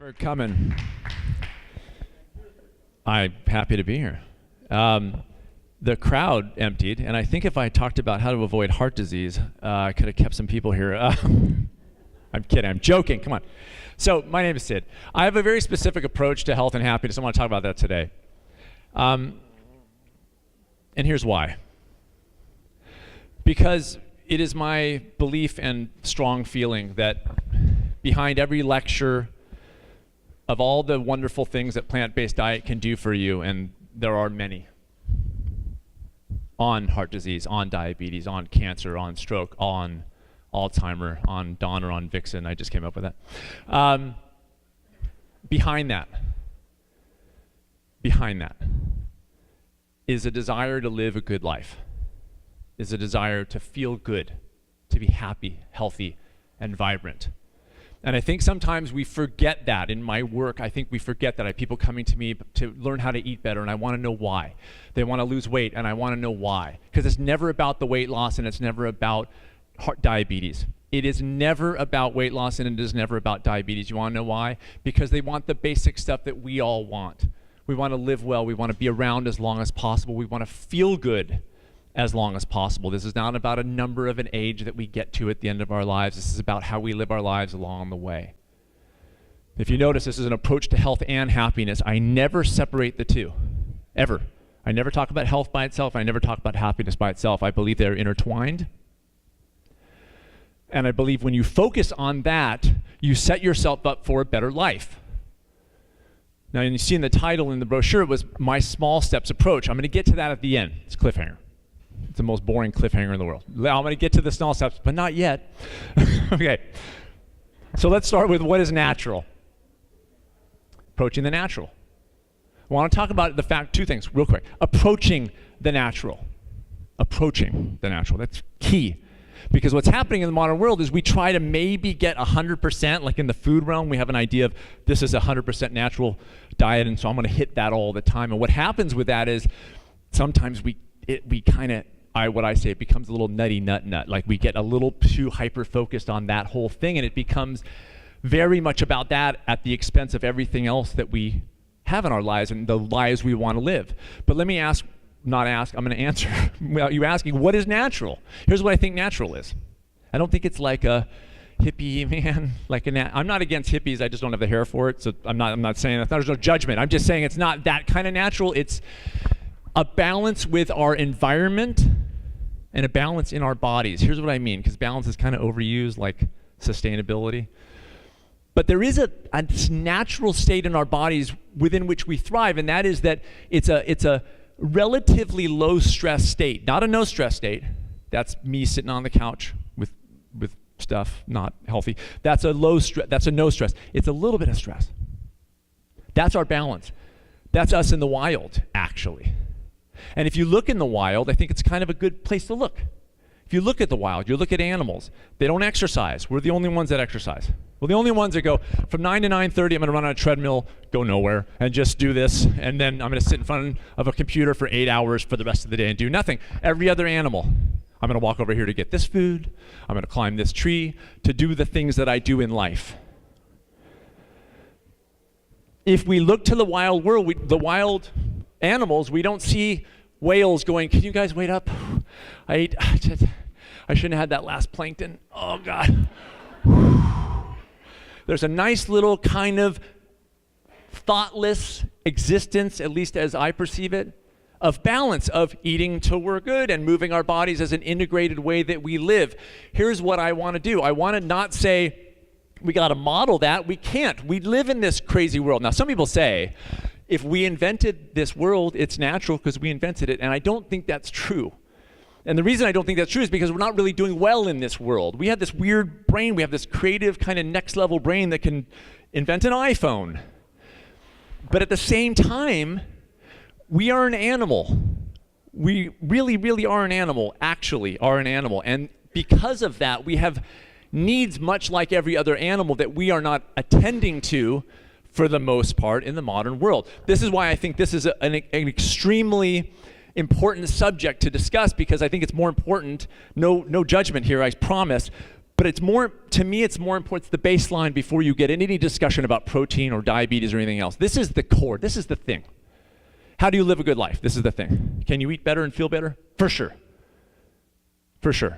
For coming. I'm happy to be here. The crowd emptied, and I think if I talked about how to avoid heart disease, I could have kept some people here. I'm kidding. I'm joking. Come on. So my name is Sid. I have a very specific approach to health and happiness. I want to talk about that today. And here's why. Because it is my belief and strong feeling that behind every lecture of all the wonderful things that plant-based diet can do for you, and there are many, on heart disease, on diabetes, on cancer, on stroke, on Alzheimer, on Dawn or on Vixen, I just came up with that. Behind that is a desire to live a good life, is a desire to feel good, to be happy, healthy, and vibrant. And I think sometimes we forget that. In my work, I think we forget that. I have people coming to me to learn how to eat better, and I want to know why. They want to lose weight, and I want to know why. Because it's never about the weight loss, and it's never about diabetes. It is never about weight loss, and it is never about diabetes. You want to know why? Because they want the basic stuff that we all want. We want to live well. We want to be around as long as possible. We want to feel good as long as possible. This is not about a number of an age that we get to at the end of our lives. This is about how we live our lives along the way. If you notice, this is an approach to health and happiness. I never separate the two, ever. I never talk about health by itself. I never talk about happiness by itself. I believe they're intertwined. And I believe when you focus on that, you set yourself up for a better life. Now, you see in the title in the brochure, it was My Small Steps Approach. I'm going to get to that at the end. It's a cliffhanger. It's the most boring cliffhanger in the world. I'm going to get to the small steps, but not yet. Okay. So let's start with what is natural. Approaching the natural. I want to talk about two things real quick. Approaching the natural. Approaching the natural. That's key. Because what's happening in the modern world is we try to maybe get 100%, like in the food realm, we have an idea of this is a 100% natural diet, and so I'm going to hit that all the time. And what happens with that is sometimes it becomes a little nutty nut. Like we get a little too hyper-focused on that whole thing, and it becomes very much about that at the expense of everything else that we have in our lives and the lives we want to live. But let me I'm going to answer without you asking, what is natural? Here's what I think natural is. I don't think it's like a hippie, man. I'm not against hippies, I just don't have the hair for it, so I'm not saying that. There's no judgment. I'm just saying it's not that kind of natural. It's a balance with our environment and a balance in our bodies. Here's what I mean, because balance is kind of overused, like sustainability. But there is a natural state in our bodies within which we thrive, and that is that it's a relatively low stress state, not a no stress state. That's me sitting on the couch with stuff not healthy. That's a low stress. That's a no stress. It's a little bit of stress. That's our balance. That's us in the wild, actually. And if you look in the wild, I think it's kind of a good place to look. If you look at the wild, you look at animals, they don't exercise. We're the only ones that exercise. We're the only ones that go from 9 to 9:30, I'm going to run on a treadmill, go nowhere, and just do this, and then I'm going to sit in front of a computer for 8 hours for the rest of the day and do nothing. Every other animal, I'm going to walk over here to get this food, I'm going to climb this tree, to do the things that I do in life. If we look to the wild world, the wild animals, we don't see whales going, can you guys wait up? I shouldn't have had that last plankton. Oh, God. There's a nice little kind of thoughtless existence, at least as I perceive it, of balance, of eating till we're good and moving our bodies as an integrated way that we live. Here's what I want to do. I want to not say we got to model that. We can't. We live in this crazy world. Now, some people say, if we invented this world, it's natural because we invented it, and I don't think that's true. And the reason I don't think that's true is because we're not really doing well in this world. We have this weird brain. We have this creative kind of next level brain that can invent an iPhone. But at the same time, we are an animal. We really, really are an animal, actually are an animal. And because of that, we have needs much like every other animal that we are not attending to for the most part in the modern world. This is why I think this is an extremely important subject to discuss, because I think it's more important, no judgment here, I promise, But it's more, to me, it's more important, it's the baseline before you get into any discussion about protein or diabetes or anything else. This is the core, this is the thing. How do you live a good life? This is the thing. Can you eat better and feel better? For sure. For sure.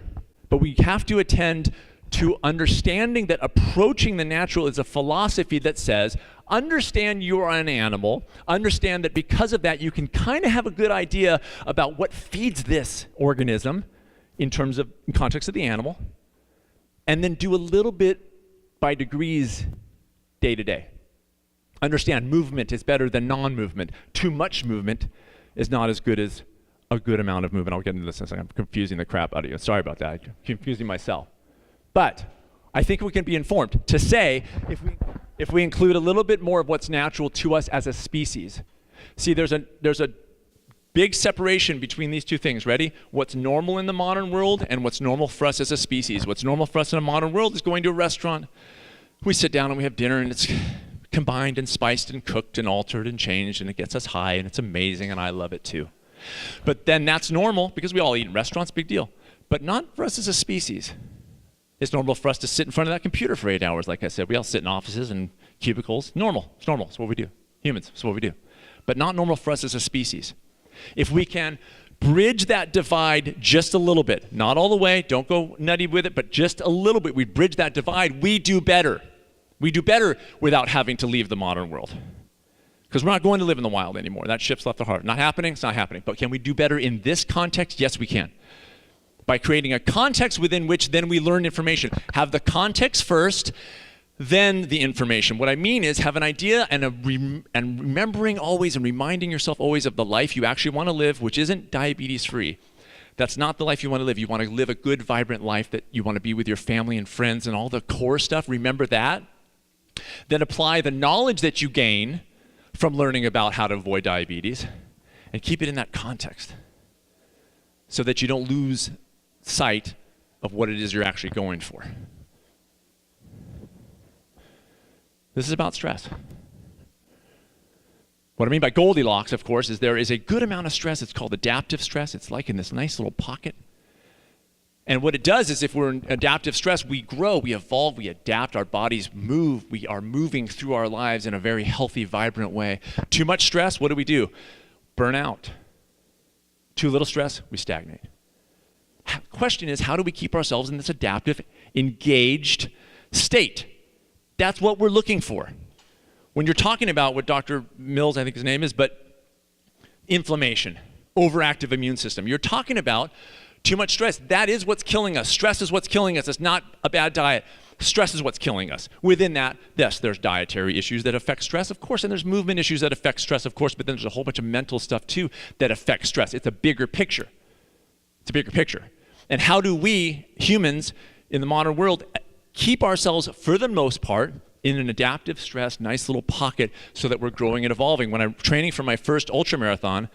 But we have to attend to understanding that approaching the natural is a philosophy that says, understand you're an animal, understand that because of that you can kind of have a good idea about what feeds this organism in context of the animal, and then do a little bit by degrees day to day. Understand movement is better than non-movement. Too much movement is not as good as a good amount of movement. I'll get into this in a second. I'm confusing the crap out of you. Sorry about that. I'm confusing myself. But I think we can be informed to say if we include a little bit more of what's natural to us as a species. See, there's a big separation between these two things. Ready? What's normal in the modern world and what's normal for us as a species. What's normal for us in a modern world is going to a restaurant. We sit down and we have dinner and it's combined and spiced and cooked and altered and changed and it gets us high and it's amazing and I love it too. But then that's normal because we all eat in restaurants, big deal. But not for us as a species. It's normal for us to sit in front of that computer for 8 hours, like I said. We all sit in offices and cubicles. Normal. It's normal. It's what we do. Humans. It's what we do. But not normal for us as a species. If we can bridge that divide just a little bit, not all the way, don't go nutty with it, but just a little bit, we bridge that divide, we do better. We do better without having to leave the modern world. Because we're not going to live in the wild anymore. That ship's left the harbor. Not happening, it's not happening. But can we do better in this context? Yes, we can. By creating a context within which then we learn information. Have the context first, then the information. What I mean is have an idea and remembering always and reminding yourself always of the life you actually want to live, which isn't diabetes-free. That's not the life you want to live. You want to live a good, vibrant life that you want to be with your family and friends and all the core stuff. Remember that. Then apply the knowledge that you gain from learning about how to avoid diabetes and keep it in that context so that you don't lose sight of what it is you're actually going for. This is about stress. What I mean by Goldilocks, of course, is there is a good amount of stress. It's called adaptive stress. It's like in this nice little pocket. And what it does is if we're in adaptive stress, we grow, we evolve, we adapt, our bodies move. We are moving through our lives in a very healthy, vibrant way. Too much stress, what do? Burn out. Too little stress, we stagnate. Question is, how do we keep ourselves in this adaptive, engaged state? That's what we're looking for. When you're talking about what Dr. Mills, I think his name is, but inflammation, overactive immune system, you're talking about too much stress. That is what's killing us. Stress is what's killing us. It's not a bad diet. Stress is what's killing us. Within that, yes, there's dietary issues that affect stress, of course, and there's movement issues that affect stress, of course, but then there's a whole bunch of mental stuff too that affects stress. It's a bigger picture. It's a bigger picture. And how do we, humans in the modern world, keep ourselves, for the most part, in an adaptive stress, nice little pocket so that we're growing and evolving? When I'm training for my first ultra marathon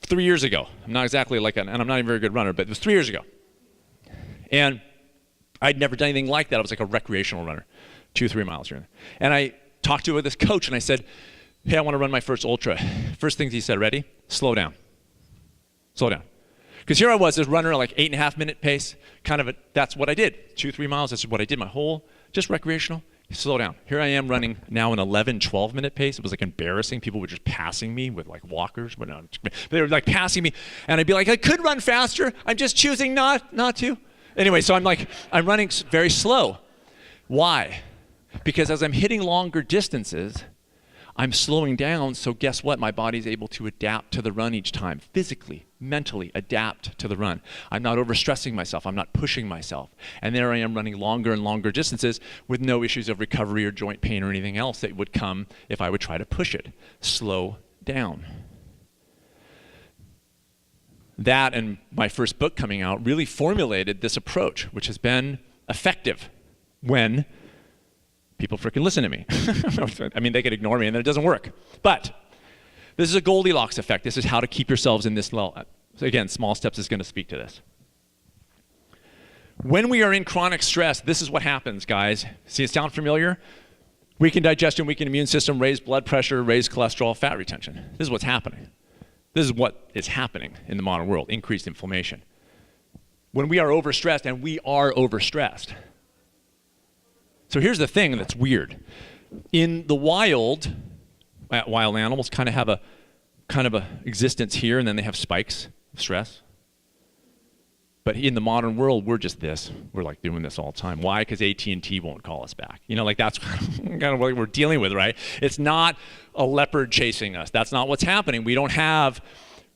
3 years ago, I'm not exactly and I'm not even a very good runner, but it was 3 years ago. And I'd never done anything like that. I was like a recreational runner, 2-3 miles here. And I talked to this coach and I said, hey, I want to run my first ultra. First things he said, ready? Slow down. Slow down. Because here I was, this runner at like 8.5 minute pace, that's what I did. 2-3 miles, that's what I did my whole, just recreational. Slow down. Here I am running now an 11-12 minute pace. It was like embarrassing. People were just passing me with like walkers, but they were like passing me. And I'd be like, I could run faster. I'm just choosing not to. Anyway, so I'm running very slow. Why? Because as I'm hitting longer distances, I'm slowing down, so guess what? My body's able to adapt to the run each time, physically, mentally adapt to the run. I'm not overstressing myself. I'm not pushing myself. And there I am running longer and longer distances with no issues of recovery or joint pain or anything else that would come if I would try to push it. Slow down. That and my first book coming out really formulated this approach, which has been effective when people freaking listen to me. I mean, they could ignore me and then it doesn't work. But this is a Goldilocks effect. This is how to keep yourselves in this level. So again, small steps is going to speak to this. When we are in chronic stress, this is what happens, guys. See, it sound familiar? Weakened digestion, weakened immune system, raised blood pressure, raised cholesterol, fat retention. This is what's happening. This is what is happening in the modern world, increased inflammation. when we are overstressed, and we are overstressed. So here's the thing that's weird. In the wild animals kind of have a existence here, and then they have spikes of stress. But in the modern world, we're just this. We're like doing this all the time. Why? Because AT&T won't call us back. You know, like that's kind of what we're dealing with, right? It's not a leopard chasing us. That's not what's happening. We don't have.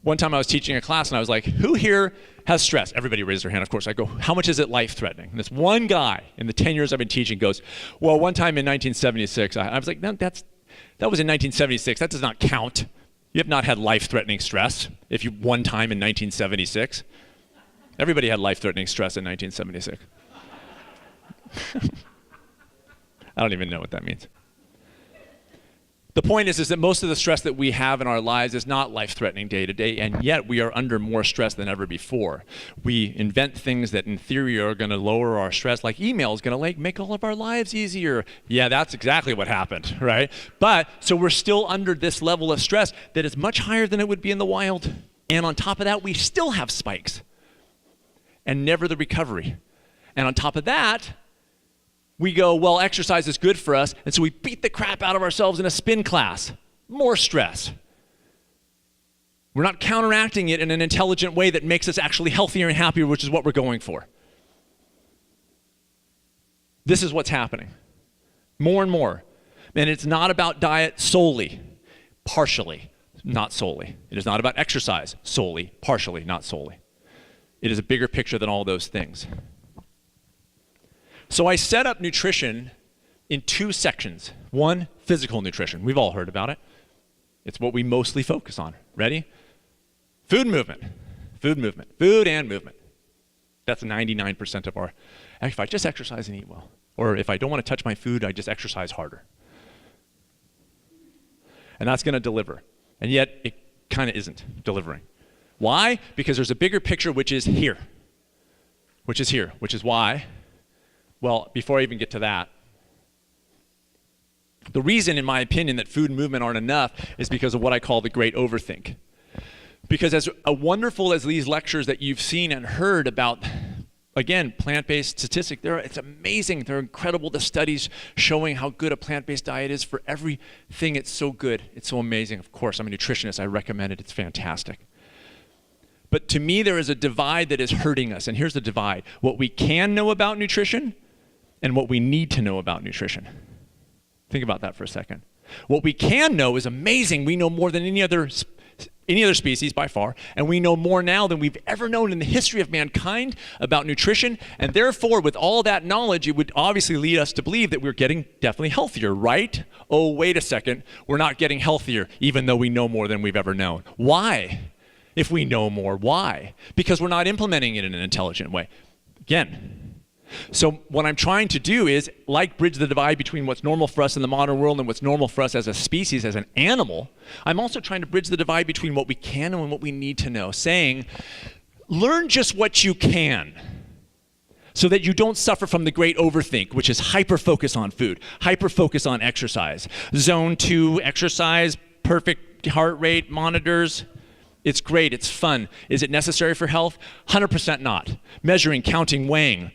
One time I was teaching a class, and I was like, who here has stress? Everybody raised their hand, of course. I go, how much is it life-threatening? And this one guy in the 10 years I've been teaching goes, well, one time in 1976, I was like, no, that was in 1976. That does not count. You have not had life-threatening stress one time in 1976. Everybody had life-threatening stress in 1976. I don't even know what that means. The point is that most of the stress that we have in our lives is not life-threatening day to day, and yet we are under more stress than ever before. We invent things that in theory are going to lower our stress, like email is going to make all of our lives easier. Yeah, that's exactly what happened, right? But so we're still under this level of stress that is much higher than it would be in the wild. And on top of that, we still have spikes and never the recovery. And on top of that, we go, well, exercise is good for us, and so we beat the crap out of ourselves in a spin class. More stress. We're not counteracting it in an intelligent way that makes us actually healthier and happier, which is what we're going for. This is what's happening. More and more. And it's not about diet solely, partially, not solely. It is not about exercise solely, partially, not solely. It is a bigger picture than all those things. So I set up nutrition in two sections. One, physical nutrition. We've all heard about it. It's what we mostly focus on. Ready? Food movement. Food movement. Food and movement. That's 99% of our, if I just exercise and eat well. Or if I don't want to touch my food, I just exercise harder. And that's going to deliver. And yet, it kind of isn't delivering. Why? Because there's a bigger picture which is here. Which is why. Well, before I even get to that, the reason, in my opinion, that food and movement aren't enough is because of what I call the great overthink. Because as wonderful as these lectures that you've seen and heard about, again, plant-based statistics, it's amazing. They're incredible, the studies showing how good a plant-based diet is for everything. It's so good. It's so amazing. Of course, I'm a nutritionist. I recommend it. It's fantastic. But to me, there is a divide that is hurting us. And here's the divide. What we can know about nutrition and what we need to know about nutrition. Think about that for a second. What we can know is amazing. We know more than any other species by far, and we know more now than we've ever known in the history of mankind about nutrition, and therefore, with all that knowledge, it would obviously lead us to believe that we're getting definitely healthier, right? Oh, wait a second. We're not getting healthier, even though we know more than we've ever known. Why? If we know more, why? Because we're not implementing it in an intelligent way. Again, so what I'm trying to do is, like, bridge the divide between what's normal for us in the modern world and what's normal for us as a species, as an animal. I'm also trying to bridge the divide between what we can and what we need to know, saying, learn just what you can so that you don't suffer from the great overthink, which is hyper-focus on food, hyper-focus on exercise. Zone 2 exercise, perfect heart rate monitors. It's great, it's fun. Is it necessary for health? 100% not. Measuring, counting, weighing.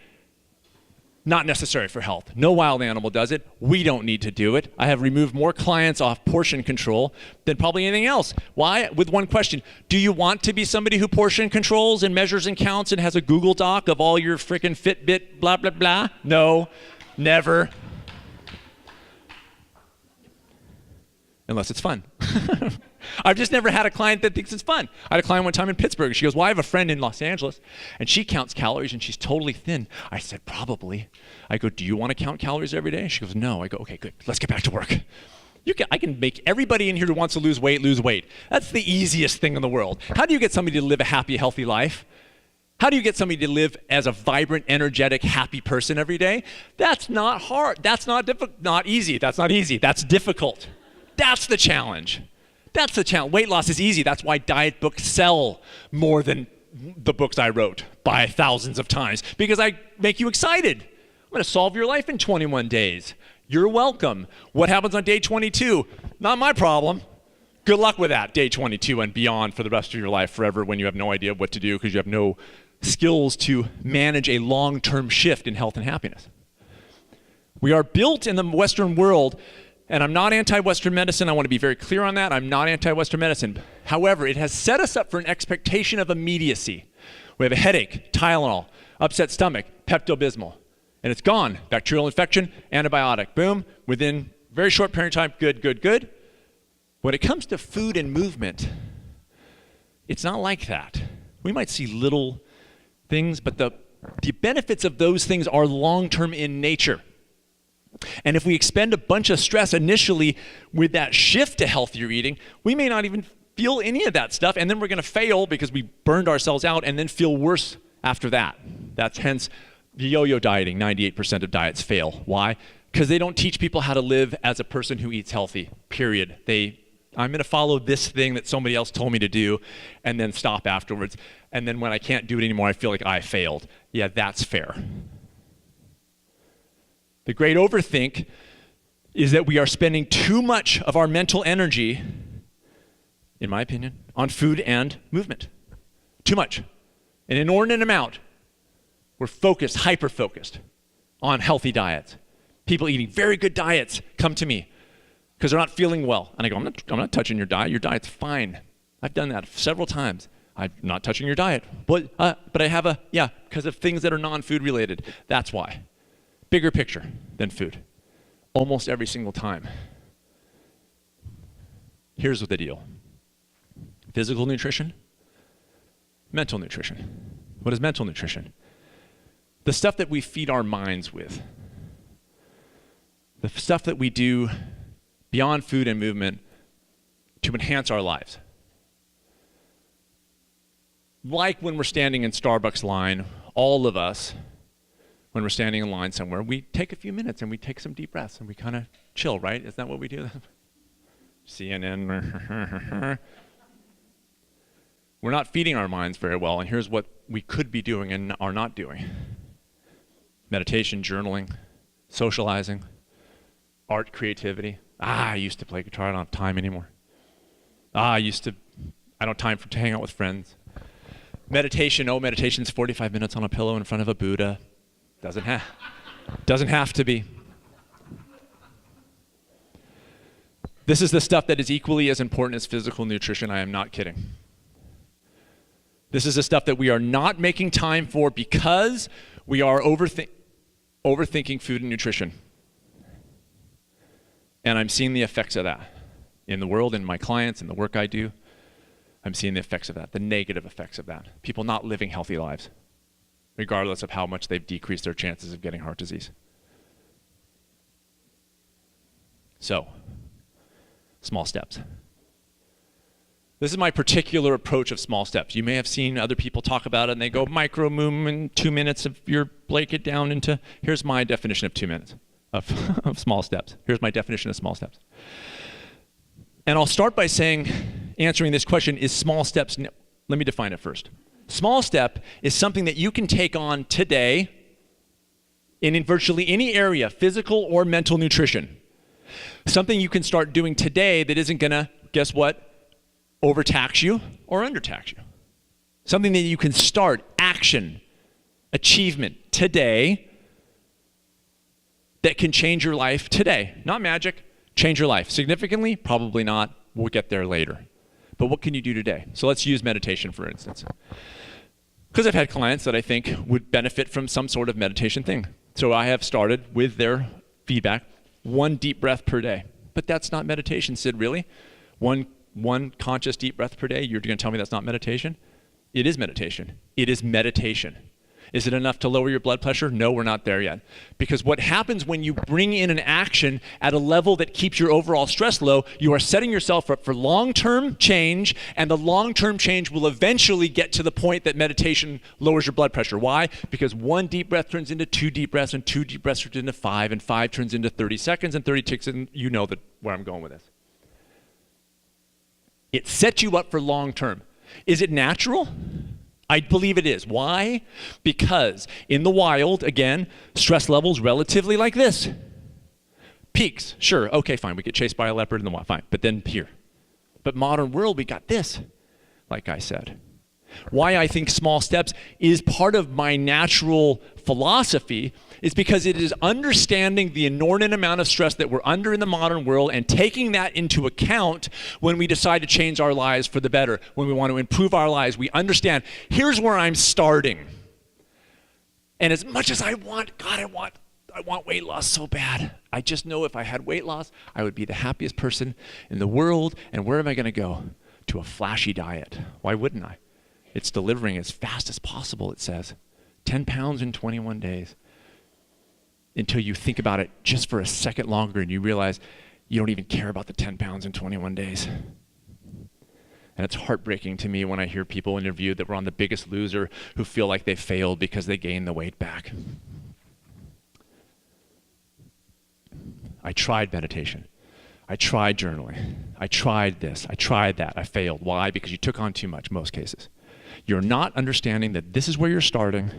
Not necessary for health. No wild animal does it. We don't need to do it. I have removed more clients off portion control than probably anything else. Why? With one question. Do you want to be somebody who portion controls and measures and counts and has a Google Doc of all your freaking Fitbit blah, blah, blah? No, never. Unless it's fun. I've just never had a client that thinks it's fun. I had a client one time in Pittsburgh. She goes, well, I have a friend in Los Angeles, and she counts calories, and she's totally thin. I said, probably. I go, do you want to count calories every day? She goes, no. I go, okay, good. Let's get back to work. I can make everybody in here who wants to lose weight, lose weight. That's the easiest thing in the world. How do you get somebody to live a happy, healthy life? How do you get somebody to live as a vibrant, energetic, happy person every day? That's not hard. That's not easy. That's not easy. That's difficult. That's the challenge. That's the challenge. Weight loss is easy. That's why diet books sell more than the books I wrote by thousands of times, because I make you excited. I'm going to solve your life in 21 days. You're welcome. What happens on day 22? Not my problem. Good luck with that, day 22 and beyond, for the rest of your life, forever, when you have no idea what to do because you have no skills to manage a long-term shift in health and happiness. We are built in the Western world, and I'm not anti-Western medicine. I want to be very clear on that. I'm not anti-Western medicine. However, it has set us up for an expectation of immediacy. We have a headache, Tylenol, upset stomach, Pepto-Bismol, and it's gone. Bacterial infection, antibiotic, boom, within a very short period of time, good, good, good. When it comes to food and movement, it's not like that. We might see little things, but the benefits of those things are long-term in nature. And if we expend a bunch of stress initially with that shift to healthier eating, we may not even feel any of that stuff, and then we're going to fail because we burned ourselves out and then feel worse after that. That's hence the yo-yo dieting. 98% of diets fail. Why? Because they don't teach people how to live as a person who eats healthy, period. I'm going to follow this thing that somebody else told me to do and then stop afterwards. And then when I can't do it anymore, I feel like I failed. Yeah, that's fair. The great overthink is that we are spending too much of our mental energy, in my opinion, on food and movement. Too much. An inordinate amount. We're focused, hyper-focused on healthy diets. People eating very good diets come to me because they're not feeling well. And I go, I'm not touching your diet. Your diet's fine. I've done that several times. I'm not touching your diet. But I have because of things that are non-food related. That's why. Bigger picture than food. Almost every single time. Here's the deal. Physical nutrition, mental nutrition. What is mental nutrition? The stuff that we feed our minds with. The stuff that we do beyond food and movement to enhance our lives. Like when we're standing in Starbucks line, all of us, when we're standing in line somewhere, we take a few minutes and we take some deep breaths and we kind of chill, right? Isn't that what we do? CNN. We're not feeding our minds very well, and here's what we could be doing and are not doing. Meditation, journaling, socializing, art, creativity. I used to play guitar. I don't have time anymore. I don't have time to hang out with friends. Meditation. Meditation's 45 minutes on a pillow in front of a Buddha. Doesn't have to be. This is the stuff that is equally as important as physical nutrition. I am not kidding. This is the stuff that we are not making time for because we are overthinking food and nutrition. And I'm seeing the effects of that in the world, in my clients, in the work I do. I'm seeing the effects of that, the negative effects of that. People not living healthy lives, regardless of how much they've decreased their chances of getting heart disease. So, small steps. This is my particular approach of small steps. You may have seen other people talk about it and they go micro movement, 2 minutes of your blanket down into, here's my definition of 2 minutes of small steps. Here's my definition of small steps. And I'll start by answering this question, is small steps, let me define it first. Small step is something that you can take on today in virtually any area, physical or mental nutrition. Something you can start doing today that isn't gonna, guess what, overtax you or undertax you. Something that you can start, action, achievement today that can change your life today. Not magic, change your life. Significantly? Probably not. We'll get there later. But what can you do today? So let's use meditation, for instance. Because I've had clients that I think would benefit from some sort of meditation thing. So I have started with their feedback, 1 deep breath per day. But that's not meditation, Sid, really? One conscious deep breath per day, you're going to tell me that's not meditation? It is meditation. It is meditation. Is it enough to lower your blood pressure? No, we're not there yet. Because what happens when you bring in an action at a level that keeps your overall stress low, you are setting yourself up for long-term change, and the long-term change will eventually get to the point that meditation lowers your blood pressure. Why? Because 1 deep breath turns into 2 deep breaths, and 2 deep breaths turns into 5, and 5 turns into 30 seconds, and 30 ticks, and you know where I'm going with this. It sets you up for long-term. Is it natural? I believe it is. Why? Because in the wild, again, stress levels relatively like this. Peaks, sure, okay, fine. We get chased by a leopard in the wild, fine. But then here. But modern world, we got this, like I said. Why I think small steps is part of my natural philosophy is because it is understanding the inordinate amount of stress that we're under in the modern world and taking that into account when we decide to change our lives for the better, when we want to improve our lives. We understand, here's where I'm starting. And as much as I want weight loss so bad. I just know if I had weight loss, I would be the happiest person in the world. And where am I going to go? To a flashy diet. Why wouldn't I? It's delivering as fast as possible, it says. 10 pounds in 21 days. Until you think about it just for a second longer and you realize you don't even care about the 10 pounds in 21 days. And it's heartbreaking to me when I hear people interviewed that were on The Biggest Loser who feel like they failed because they gained the weight back. I tried meditation. I tried journaling. I tried this. I tried that. I failed. Why? Because you took on too much, most cases. You're not understanding that this is where you're starting.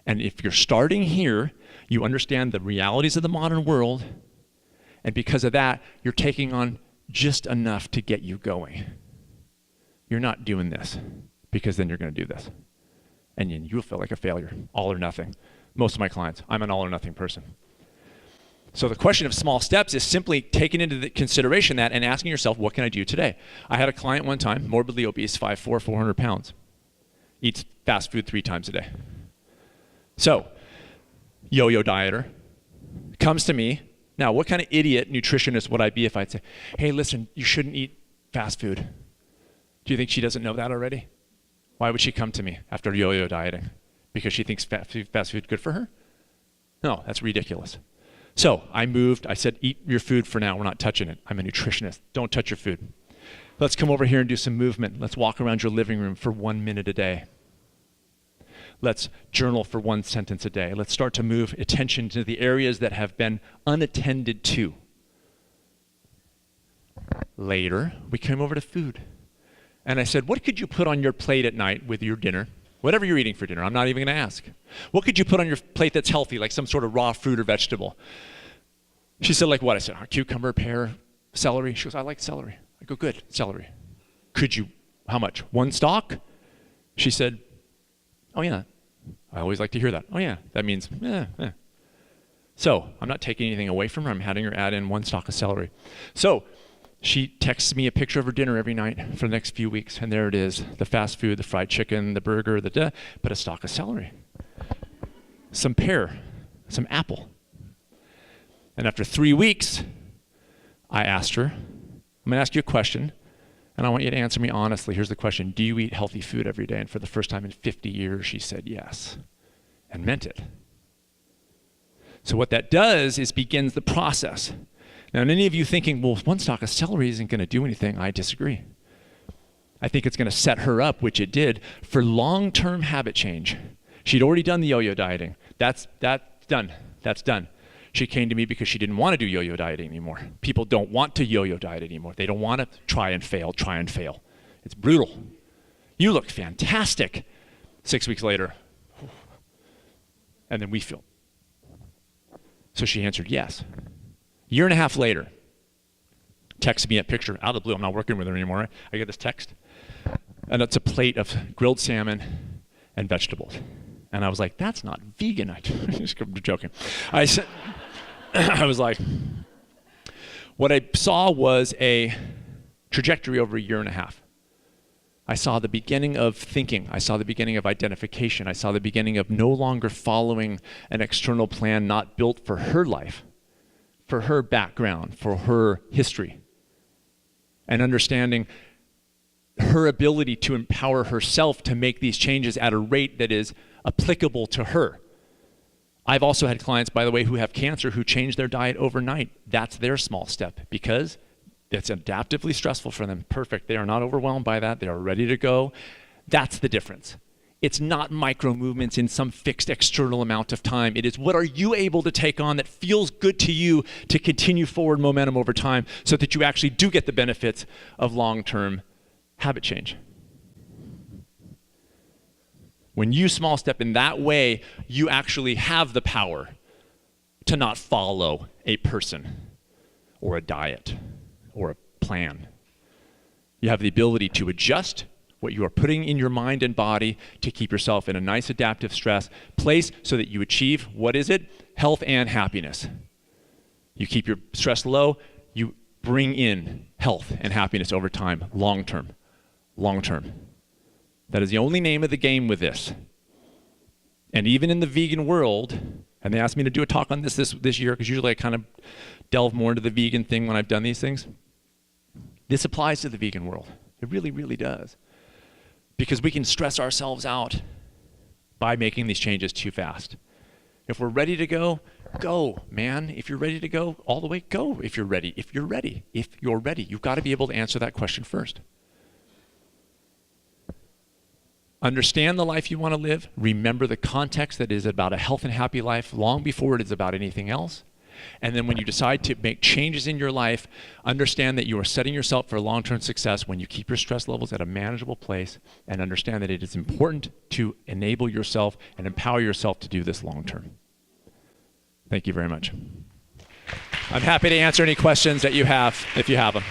And if you're starting here, you understand the realities of the modern world. And because of that, you're taking on just enough to get you going. You're not doing this because then you're going to do this. And you'll feel like a failure, all or nothing. Most of my clients, I'm an all or nothing person. So the question of small steps is simply taking into the consideration that and asking yourself, what can I do today? I had a client one time, morbidly obese, 5'4", 400 pounds, eats fast food 3 times a day. So, yo-yo dieter, comes to me. Now, what kind of idiot nutritionist would I be if I'd say, hey, listen, you shouldn't eat fast food? Do you think she doesn't know that already? Why would she come to me after yo-yo dieting? Because she thinks fast food good for her? No, that's ridiculous. So I said, eat your food for now. We're not touching it. I'm a nutritionist. Don't touch your food. Let's come over here and do some movement. Let's walk around your living room for 1 minute a day. Let's journal for 1 sentence a day. Let's start to move attention to the areas that have been unattended to. Later, we came over to food. And I said, what could you put on your plate at night with your dinner? Whatever you're eating for dinner, I'm not even going to ask. What could you put on your plate that's healthy, like some sort of raw fruit or vegetable? She said, like what? I said, cucumber, pear, celery. She goes, I like celery. I go, good, celery. Could you, how much? 1 stalk? She said, oh yeah. I always like to hear that. Oh yeah, that means, So I'm not taking anything away from her. I'm having her add in 1 stalk of celery. So she texts me a picture of her dinner every night for the next few weeks, and there it is, the fast food, the fried chicken, the burger, but a stalk of celery, some pear, some apple. And after 3 weeks, I asked her, I'm gonna ask you a question, and I want you to answer me honestly. Here's the question, do you eat healthy food every day? And for the first time in 50 years, she said yes, and meant it. So what that does is begins the process. Now, any of you thinking, well, 1 stalk of celery isn't going to do anything, I disagree. I think it's going to set her up, which it did, for long-term habit change. She'd already done the yo-yo dieting. That's done. That's done. She came to me because she didn't want to do yo-yo dieting anymore. People don't want to yo-yo diet anymore. They don't want to try and fail. It's brutal. You look fantastic. 6 weeks later, and then we feel. So she answered yes. 1.5 years later, texts me a picture out of the blue. I'm not working with her anymore. Right? I get this text, and it's a plate of grilled salmon and vegetables. And I was like, that's not vegan. I'm just joking. I said, I was like, what I saw was a trajectory over 1.5 years. I saw the beginning of thinking. I saw the beginning of identification. I saw the beginning of no longer following an external plan not built for her life, for her background, for her history, and understanding her ability to empower herself to make these changes at a rate that is applicable to her. I've also had clients, by the way, who have cancer who change their diet overnight. That's their small step because it's adaptively stressful for them. Perfect. They are not overwhelmed by that. They are ready to go. That's the difference. It's not micro movements in some fixed external amount of time. It is what are you able to take on that feels good to you to continue forward momentum over time so that you actually do get the benefits of long-term habit change. When you small step in that way, you actually have the power to not follow a person or a diet or a plan. You have the ability to adjust what you are putting in your mind and body to keep yourself in a nice adaptive stress place so that you achieve, what is it? Health and happiness. You keep your stress low, you bring in health and happiness over time, long term. Long term. That is the only name of the game with this. And even in the vegan world, and they asked me to do a talk on this year, because usually I kind of delve more into the vegan thing when I've done these things. This applies to the vegan world. It really, really does. Because we can stress ourselves out by making these changes too fast. If we're ready to go, go, man. If you're ready to go all the way, go if you're ready. If you're ready. If you're ready. You've got to be able to answer that question first. Understand the life you want to live. Remember the context that is about a health and happy life long before it is about anything else. And then when you decide to make changes in your life, understand that you are setting yourself for long-term success when you keep your stress levels at a manageable place, and understand that it is important to enable yourself and empower yourself to do this long-term. Thank you very much. I'm happy to answer any questions that you have, if you have them.